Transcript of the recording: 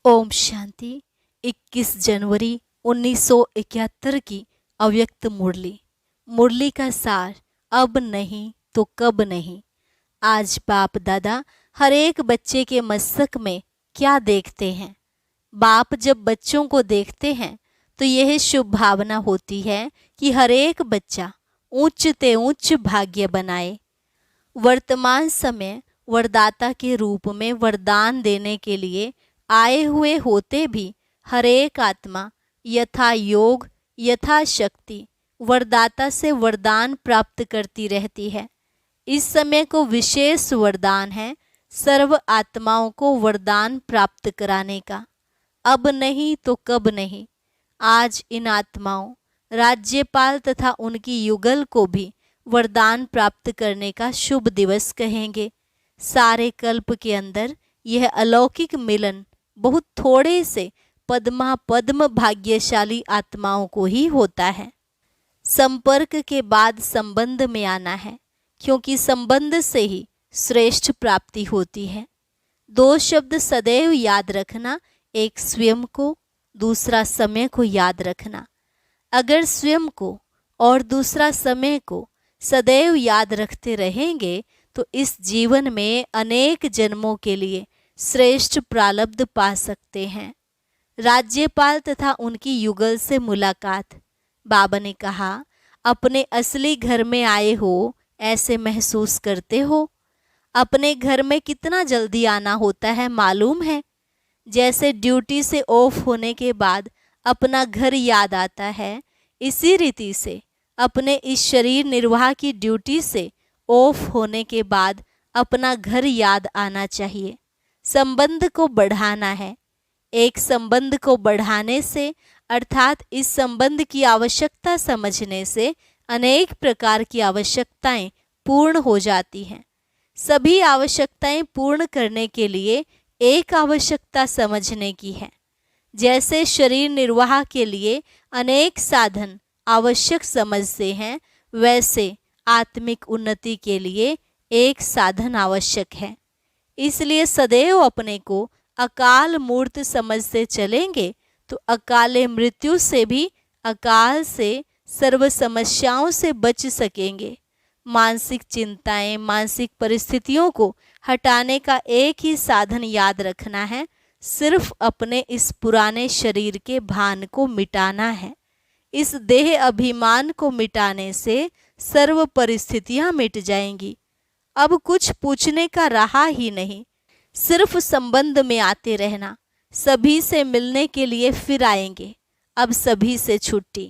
ओम शांति। 21 जनवरी 1971 की अव्यक्त मुरली। मुरली का सार, अब नहीं तो कब नहीं। आज बाप दादा हर एक बच्चे के मस्तक में क्या देखते हैं। बाप जब बच्चों को देखते हैं तो यह शुभ भावना होती है कि हर एक बच्चा उच्च ते उच्च भाग्य बनाए। वर्तमान समय वरदाता के रूप में वरदान देने के लिए आए हुए होते भी हर एक आत्मा यथा योग यथा शक्ति वरदाता से वरदान प्राप्त करती रहती है। इस समय को विशेष वरदान है सर्व आत्माओं को वरदान प्राप्त कराने का। अब नहीं तो कब नहीं। आज इन आत्माओं, राज्यपाल तथा उनकी युगल को भी वरदान प्राप्त करने का शुभ दिवस कहेंगे। सारे कल्प के अंदर यह अलौकिक मिलन बहुत थोड़े से पद्मा पद्म भाग्यशाली आत्माओं को ही होता है। संपर्क के बाद संबंध में आना है, क्योंकि संबंध से ही श्रेष्ठ प्राप्ति होती है। दो शब्द सदैव याद रखना, एक स्वयं को, दूसरा समय को याद रखना। अगर स्वयं को और दूसरा समय को सदैव याद रखते रहेंगे तो इस जीवन में अनेक जन्मों के लिए श्रेष्ठ प्रारब्ध पा सकते हैं। राज्यपाल तथा उनकी युगल से मुलाकात। बाबा ने कहा, अपने असली घर में आए हो ऐसे महसूस करते हो। अपने घर में कितना जल्दी आना होता है मालूम है। जैसे ड्यूटी से ऑफ होने के बाद अपना घर याद आता है, इसी रीति से अपने इस शरीर निर्वाह की ड्यूटी से ऑफ होने के बाद अपना घर याद आना चाहिए। संबंध को बढ़ाना है। एक संबंध को बढ़ाने से अर्थात इस संबंध की आवश्यकता समझने से अनेक प्रकार की आवश्यकताएं पूर्ण हो जाती हैं। सभी आवश्यकताएं पूर्ण करने के लिए एक आवश्यकता समझने की है। जैसे शरीर निर्वाह के लिए अनेक साधन आवश्यक समझते हैं, वैसे आत्मिक उन्नति के लिए एक साधन आवश्यक है। इसलिए सदैव अपने को अकाल मूर्त समझते चलेंगे तो अकाले मृत्यु से भी, अकाल से, सर्व समस्याओं से बच सकेंगे। मानसिक चिंताएं, मानसिक परिस्थितियों को हटाने का एक ही साधन याद रखना है, सिर्फ अपने इस पुराने शरीर के भान को मिटाना है। इस देह अभिमान को मिटाने से सर्व परिस्थितियां मिट जाएंगी। अब कुछ पूछने का रहा ही नहीं, सिर्फ संबंध में आते रहना। सभी से मिलने के लिए फिर आएंगे। अब सभी से छुट्टी।